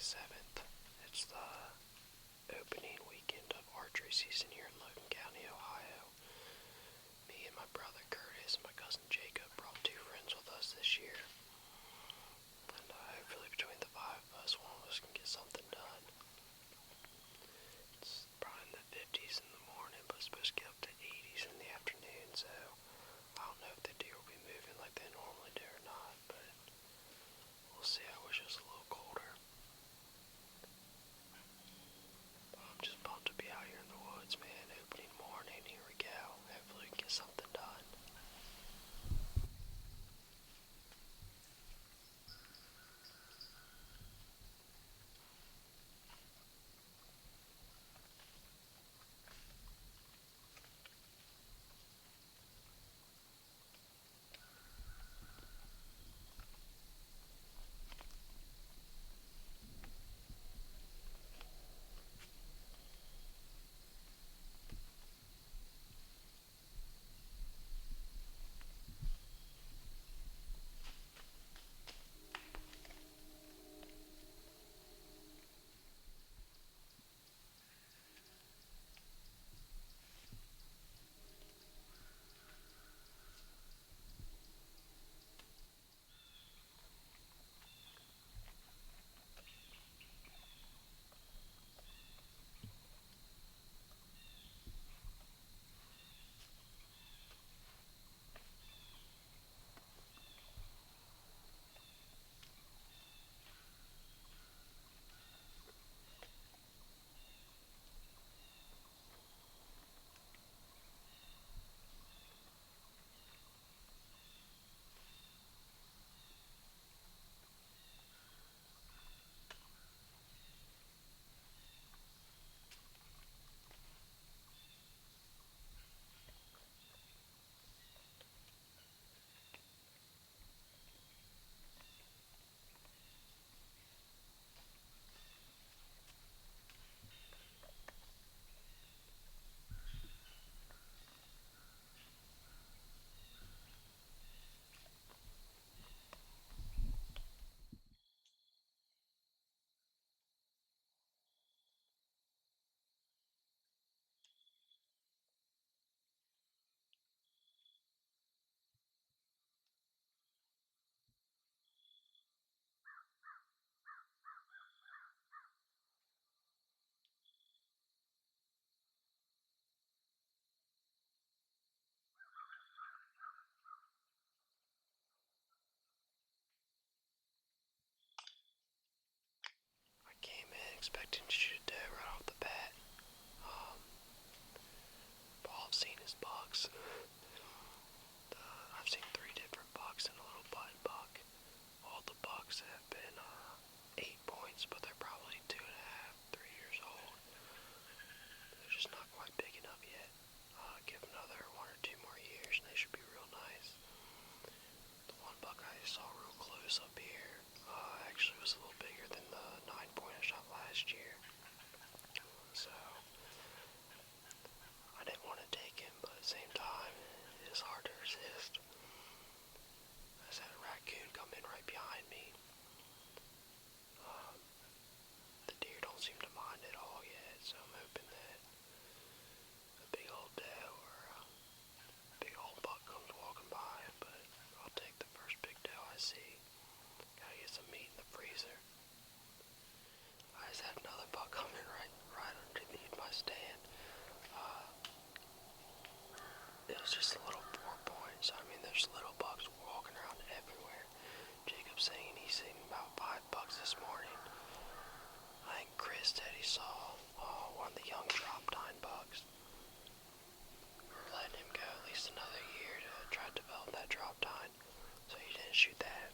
27th. It's the opening weekend of archery season here in Logan County, Ohio. Me and my brother Curtis and my cousin Jacob brought 2 friends with us this year. And hopefully between the 5 of us, one of us can get something done. It's probably in the 50s in the morning, but it's supposed to get up to 80s in the afternoon, so I don't know if the deer will be moving like they normally do or not, but we'll see. I wish it was a little colder. I'm just pumped to be out here in the woods, man. Opening morning, here we go. Hopefully we can get something done. I came in expecting to shoot a doe right off the bat. But all I've seen is bucks. I've seen 3 different bucks and a little button buck. All the bucks have been 8 points, but they're probably 2.5, 3 years old. They're just not quite big enough yet. Give another 1 or 2 more years and they should be real nice. The one buck I saw real close up here actually was a little bigger than the 9-point I shot last year. So I didn't want to take him, but at the same time, it is hard to resist. I just had a raccoon come in right behind me. The deer don't seem to mind at all yet, so I'm hoping that a big old doe or a big old buck comes walking by, but I'll take the first big doe I see. Gotta get some meat in the freezer. I just had another buck come in right underneath my stand. It was just a little 4-point, so I mean there's little bucks walking around everywhere. Jacob's saying he's seen about 5 bucks this morning. I think Chris said he saw one of the young drop tine bucks. We're letting him go at least another year to try to develop that drop tine, so he didn't shoot that.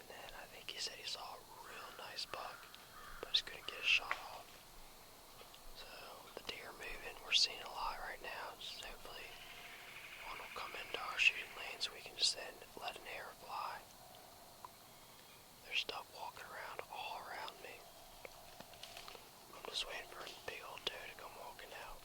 And then I think he said he saw a real nice buck, but just couldn't get a shot off. So the deer are moving. We're seeing a lot right now. Just hopefully one will come into our shooting lane so we can just then let an arrow fly. There's stuff walking around all around me. I'm just waiting for a big old doe to come walking out.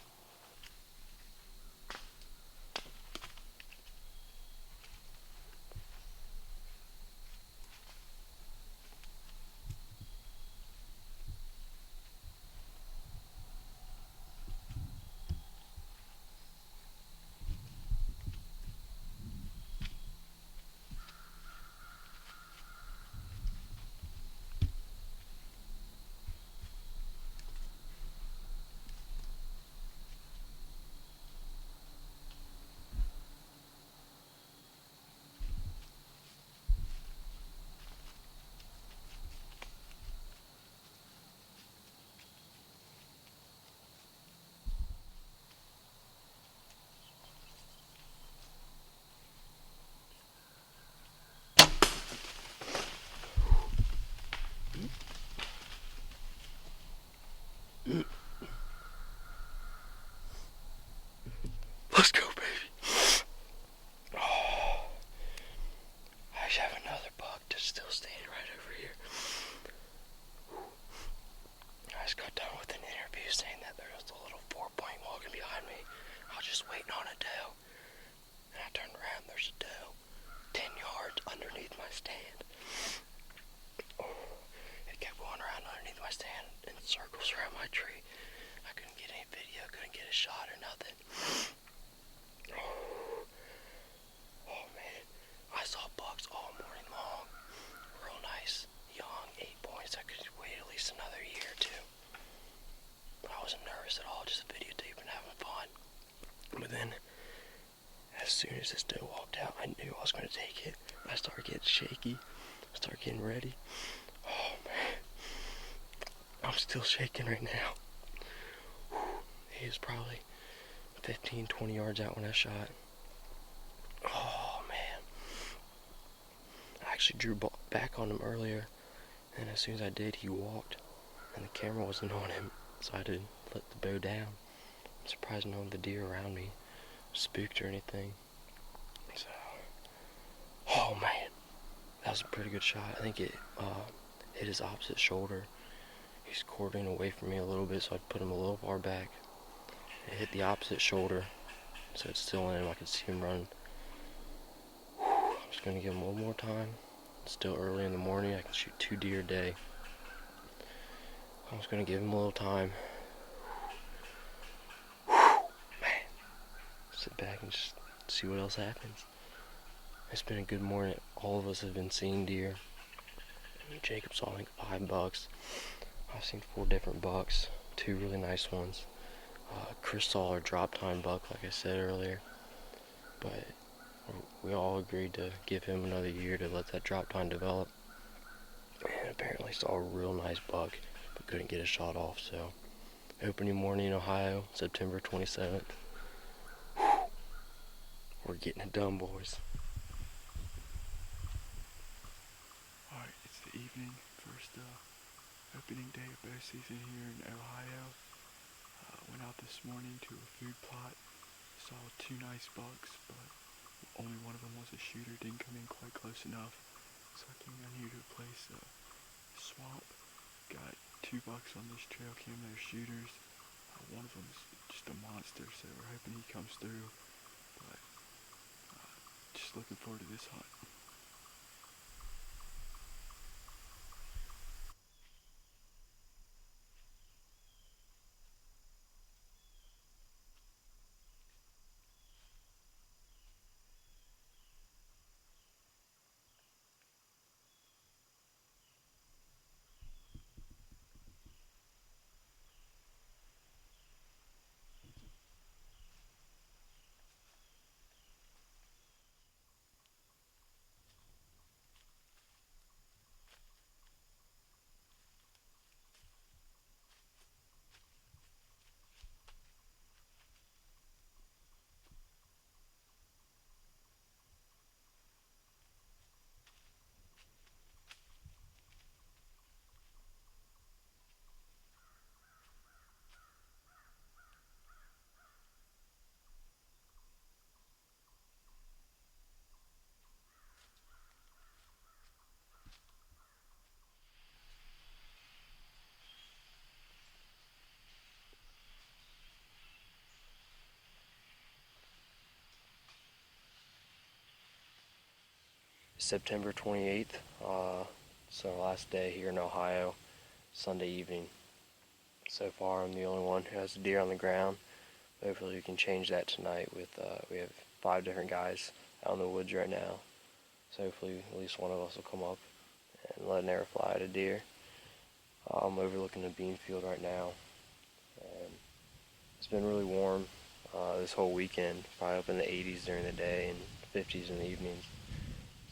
circles around my tree. I couldn't get any video, couldn't get a shot or nothing. Oh man, I saw bucks all morning long. Real nice, young, 8 points. I could wait at least another year or two. I wasn't nervous at all, just videotaping, having fun. But then, as soon as this doe walked out, I knew I was going to take it. I started getting shaky. I started getting ready. Oh man, I'm still shaking right now. He was probably 15, 20 yards out when I shot. Oh man. I actually drew back on him earlier, and as soon as I did, he walked, and the camera wasn't on him, so I didn't let the bow down. I'm surprised none of the deer around me spooked or anything. So, oh man, that was a pretty good shot. I think it hit his opposite shoulder. He's quartering away from me a little bit, so I put him a little far back. It hit the opposite shoulder, so it's still in him. I could see him run. I'm just gonna give him one more time. It's still early in the morning. I can shoot 2 deer a day. I'm just gonna give him a little time. Man, sit back and just see what else happens. It's been a good morning. All of us have been seeing deer. Jacob saw, I think, 5 bucks. I've seen 4 different bucks, 2 really nice ones. Chris saw our drop time buck, like I said earlier, but we all agreed to give him another year to let that drop time develop. And apparently saw a real nice buck, but couldn't get a shot off. So, opening morning in Ohio, September 27th. We're getting it done, boys. Alright, it's the evening, first opening day of bow season here in Ohio. Went out this morning to a food plot, saw 2 nice bucks, but only one of them was a shooter, didn't come in quite close enough. So I came down here to a place, swamp, got 2 bucks on this trail cam, they're shooters. One of them's just a monster, so we're hoping he comes through, but just looking forward to this hunt. September 28th, so last day here in Ohio, Sunday evening. So far I'm the only one who has a deer on the ground. Hopefully we can change that tonight with, we have 5 different guys out in the woods right now. So hopefully at least one of us will come up and let an arrow fly at a deer. I'm overlooking the bean field right now, and it's been really warm this whole weekend, probably up in the 80s during the day and 50s in the evenings.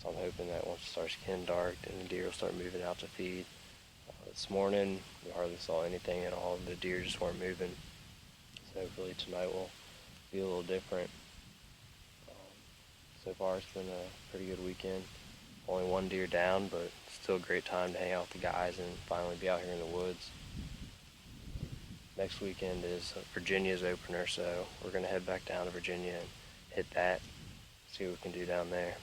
So I'm hoping that once it starts getting dark, then the deer will start moving out to feed. This morning, we hardly saw anything at all. The deer just weren't moving. So hopefully tonight will be a little different. So far, it's been a pretty good weekend. Only 1 deer down, but still a great time to hang out with the guys and finally be out here in the woods. Next weekend is Virginia's opener, so we're going to head back down to Virginia and hit that, see what we can do down there.